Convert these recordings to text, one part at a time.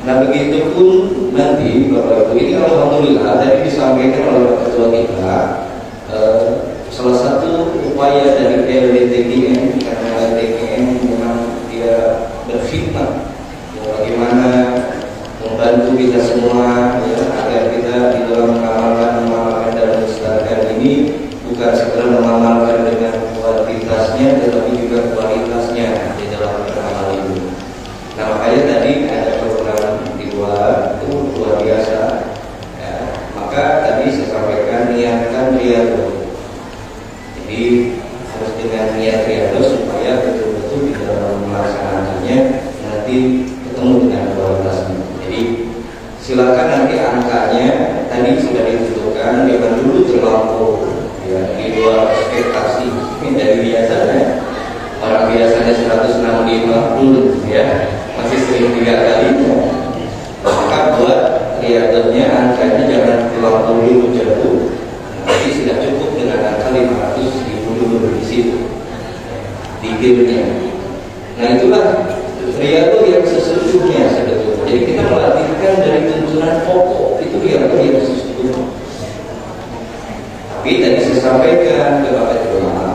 Nah begitu pun nanti Bapak Ibu, ini alhamdulillah tadi disampaikan oleh Pak Ketua kita, salah satu upaya dari LDTKN, karena LDTKN memang dia berkhidmat bagaimana membantu kita semua ya, agar kita di dalam mengamalkan dan melestarikan ini bukan sekedar mengamalkan dengan kuantitasnya tetapi juga kualitasnya di dalam beramal itu. Nah makanya tadi ada program di luar itu luar biasa ya. Maka tadi saya sampaikan niatkan riyadhah. Jadi harus dengan niat riyadhah supaya betul-betul di dalam melaksanakannya nanti ketemu dengan kualitasnya. Jadi silakan nanti angkanya tadi sudah ditentukan, jangan dulu terlampau ya, di luar ekspektasi. Ini dari biasanya orang biasanya 165 ya, masih sering 3 kalinya. Maka buat riyadhahnya angkanya jangan terlampau jauh. Nanti sudah cukup dengan angka 500.000 dulu di situ dikirnya. Nah itulah riyadhah yang sesungguhnya sebetulnya. Jadi kita melatihkan dari tuntunan pokok itu riyadhah yang sesungguhnya. Tapi tadi saya sampaikan ke Bapak Ketua,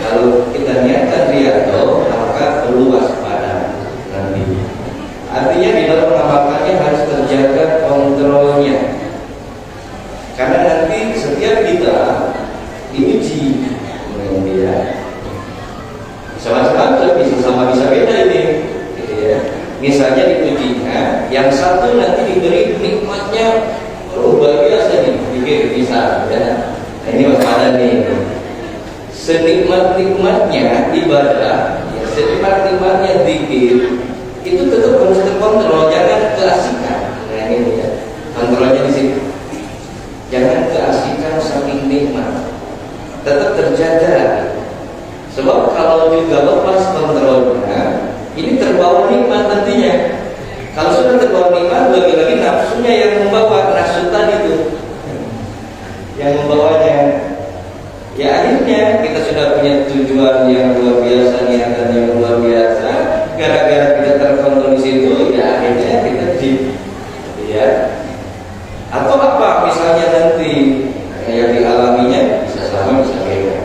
kalau kita niatkan riyadhah maka perlu waspada nanti. Artinya di dalam mengamalkannya harus terjaga kontrolnya. Karena nanti setiap kita diuji ya. Sama-sama bisa beda ini gitu ya. Misalnya diujinya yang satu nanti diberi nikmatnya luar biasa nih, pikir bisa ya. Nah, ini waspada nih. Senikmat-nikmatnya ibadah, ya, senikmat-nikmatnya zikir itu tetap harus terkontrol, jangan keasikan. Nah ini ya, kontrolnya di sini. Jangan keasikan saking nikmat, tetap terjaga. Sebab kalau juga lepas kontrolnya, ini terbawa nikmat nantinya. Kalau sudah terbawa nikmat, lagi-lagi nafsunya yang membawa, nafsu tadi itu yang membawanya. Ya akhirnya kita sudah punya tujuan yang luar biasa, niatan yang luar biasa. Gara-gara kita terkontrol di situ, ya akhirnya kita ya. Atau apa misalnya nanti yang dialaminya bisa sama bisa beda.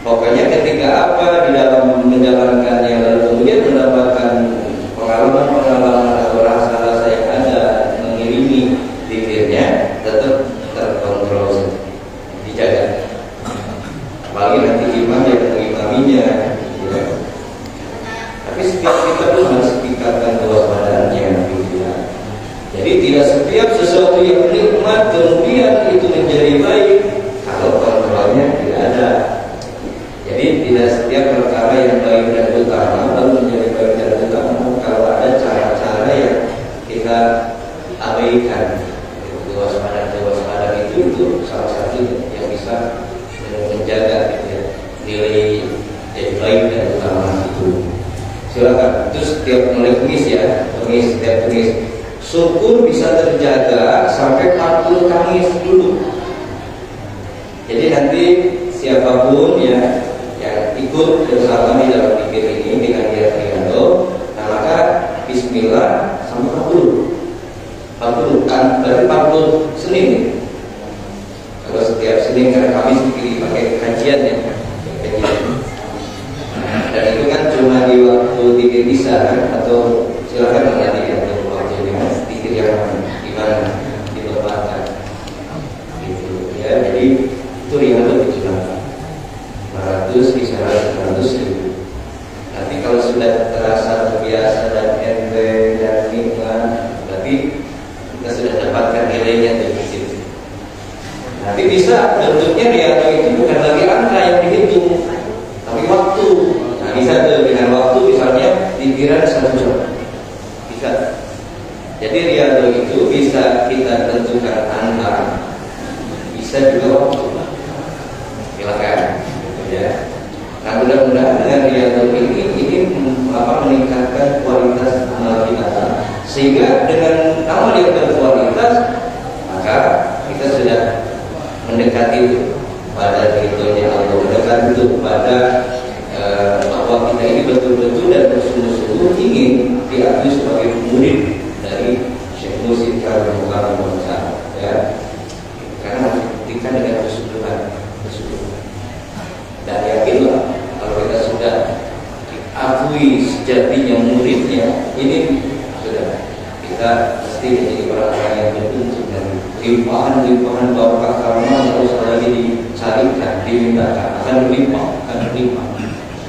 Pokoknya ketika apa di dalam menjalankannya lalu kemudian mendapatkan pengalaman atau rasa-rasa yang ada mengiringi pikirnya tetap terkontrol, dijaga. Apalagi nanti imam yang mengimaminya ya. Tapi setiap kita pun harus tingkatkan kewaspadaannya gitu ya. Jadi tidak setiap sesuatu yang nikmat kemudian itu menjadi baik kalau kontrolnya tidak ada. Jadi tidak setiap perkara yang baik dan utama lalu menjadi baik dan utama kalau ada cara-cara yang kita abaikan. Kewaspadaan itu salah satu yang bisa menjaga ya, nilai jadi baik dan utama itu. Silakan. Itu setiap mulai setiap Kamis syukur bisa terjaga sampai 40 Kamis dulu. Jadi nanti siapapun ya yang ikut bersama di dalam pikir ini dengan niat riyadhah, nah maka Bismillah sampai 40 kan berarti 40 Senin. Kalau setiap Senin karena Kamis dipakai kajian ya. Dan itu kan cuma di waktu pikir bisa kan? Atau silakan nanti ya pikir yang gimana ditempatkan gitu ya. Jadi itu riyadhah dijelaskan 500 kisaran 100.000. Nanti kalau sudah terasa terbiasa dan enteng dan nikmat, berarti kita sudah dapatkan nilainya dari situ. Nanti bisa bentuknya riyadhah itu bukan lagi angka yang dihitung, tapi waktu. Nah bisa tuh dengan waktu misalnya pikiran 1 jam bisa. Jadi riyadhah itu bisa kita tentukan angka, bisa juga waktu. Silakan ya. Nah mudah-mudahan dengan riyadhah ini meningkatkan kualitas amal kita, sehingga dengan amal yang berkualitas maka kita sudah mendekati pada ridhonya Allah, mendekati itu pada bahwa kita ini betul-betul dan bersungguh-sungguh ingin diakui sebagai murid dari Syekh Mursyid Khalil Mukarram ya. Karena harus dibuktikan dengan keseluruhan. Dan yakinlah kalau kita sudah diakui sejatinya muridnya, ini sudah kita mesti menjadi orang-orang yang beruntung dan limpahan-limpahan barokah karma harus lagi dicarikan, dimintakan, akan berlimpah.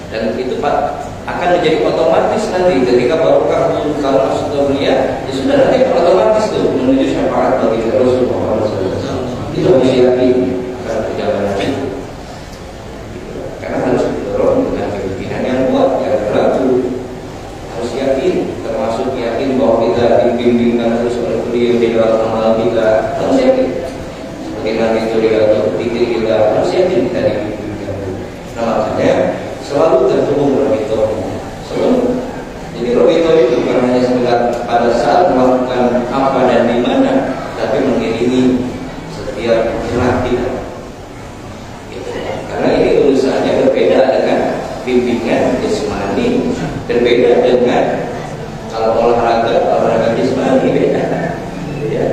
Dan itu Pak akan menjadi otomatis nanti ketika barokah karma sudah mulia, ya sudah nanti otomatis tuh menuju syafaat bagi Rasulullah SAW. Itu harus yakin akan perjalanan itu. Karena harus didorong dengan keyakinan yang kuat, yang ragu. Harus yakin, termasuk yakin bahwa kita dibimbingkan terus oleh beliau di dalam amal kita. Harus yakin. Sebagai nanti itu atau pikir kita harus yakin kita dibimbingkan. Nah makanya selalu terhubung robitonya. Selalu. Jadi robito itu bukan hanya sekedar pada saat melakukan apa dan di mana, tapi mengiringi setiap gerak kita. Karena ini urusannya berbeda dengan bimbingan jasmani, berbeda dengan kalau olahraga jasmani beda. Ya.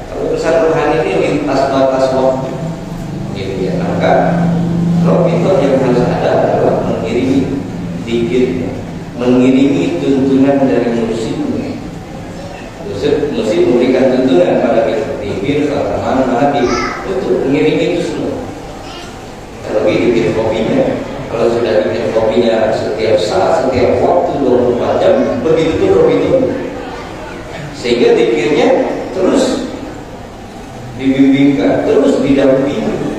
Kalau urusan rohani ini lintas batas waktu, gitu ya. Maka robito yang harus ada adalah mengiringi dikir, mengiringi tuntunan dari mursyidnya. Mursyid memberikan tuntunan pada kita, dikir, khataman, mati, untuk mengiringi itu semua. Terlebih dikir kopinya, kalau sudah dikir kopinya setiap saat, setiap waktu 24 jam, begitu pun robito. Sehingga dikirnya terus dibimbingkan, terus didampingi.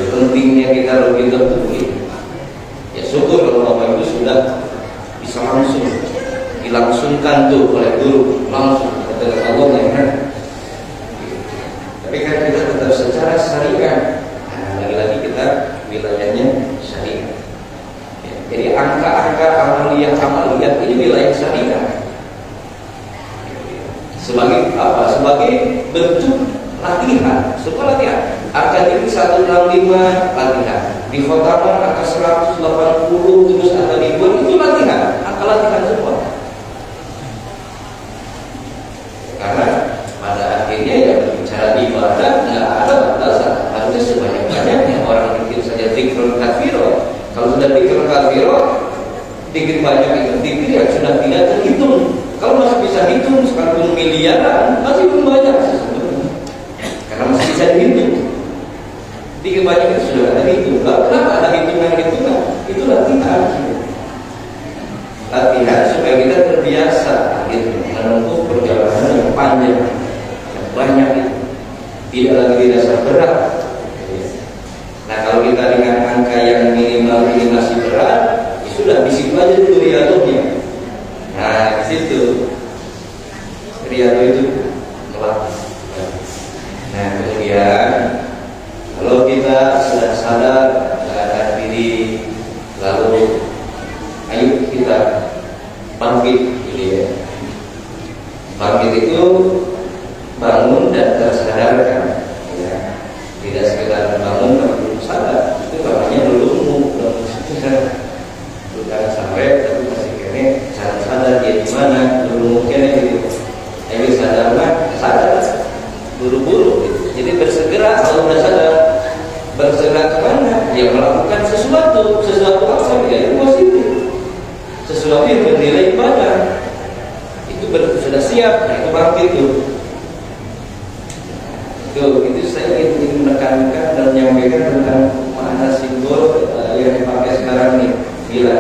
Pentingnya kita lebih tertulis. Ya syukur kalau Bapak Ibu sudah bisa langsung dilangsungkan tuh oleh guru langsung kepada Allah ya. Tapi kan kita tetap secara syariah. Nah, lagi-lagi kita wilayahnya syariah. Ya, jadi angka-angka amaliyat ini wilayah syariah. Sebagai apa? Sebagai bentuk latihan, sebuah latihan. Angka ini 165 latihan, di khotaman angka 180 terus angka ribuan itu latihan, angka latihan semua. Karena pada akhirnya ya berbicara ibadah nggak ada batasan, harusnya sebanyak-banyaknya orang pikir saja dzikrul katsiro. Kalau sudah dzikrul katsiro, dikit banyak itu dikir yang sudah tidak terhitung. Kalau masih bisa hitung sekalipun miliaran masih belum banyak sesungguhnya, karena masih bisa dihitung. Dikit banyak itu sudah ada hitung. Kenapa ada hitungan-hitungan? Itu latihan. Latihan supaya kita terbiasa gitu, menempuh perjalanan yang panjang, yang banyak itu. Tidak lagi dirasa berat. Nah kalau kita dengan angka yang minimal ini masih berat, ya sudah di situ aja dulu riadohnya. Nah di situ riadoh itu melatih. Nah kemudian kalau kita sudah sadar keadaan diri, lalu ayo kita bangkit, gitu ya. Bangkit itu bangun dan tersadarkan, ya. Tidak sekedar bangun tapi belum sadar. Itu namanya belum bukan sampai tapi masih kene cara sadar dia di mana, belum mungkin gitu. Ayo sadar, buru-buru. Gitu. Jadi bersegera kalau sudah sadar. Bersegera kemana? Ya melakukan sesuatu apa? Ya yang positif, sesuatu yang bernilai ibadah. Itu sudah siap, nah itu bangkit tuh. Itu saya ingin menekankan dan menyampaikan tentang makna simbol yang dipakai sekarang nih. Bila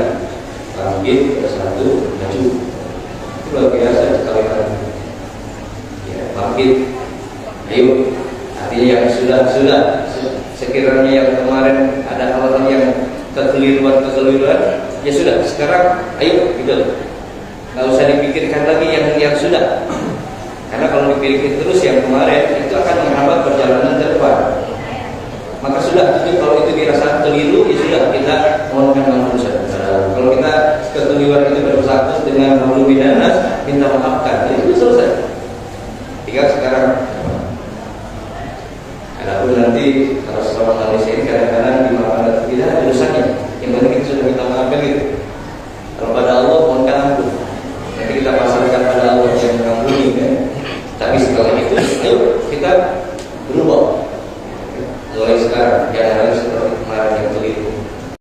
bangkit bersatu maju, itu luar biasa sekali kan. Ya bangkit, ayo. Artinya yang sudah sekiranya yang kemarin ada hal-hal yang kekeliruan, ya sudah sekarang ayo gitu. Nggak usah dipikirkan lagi yang sudah. Karena kalau dipikirkan terus yang kemarin itu akan menghambat perjalanan ke depan. Maka sudah itu kalau itu dirasa keliru ya sudah kita mohonkan maaf saja. Kalau kita kekeliruan itu bersatu dengan hablum minanas minta maafkan, itu selesai. Tinggal sekarang. Adapun nanti kalau selama Malaysia ini kadang-kadang di mana tidak urusan mulai sekarang jangan lagi seperti kemarin yang keliru.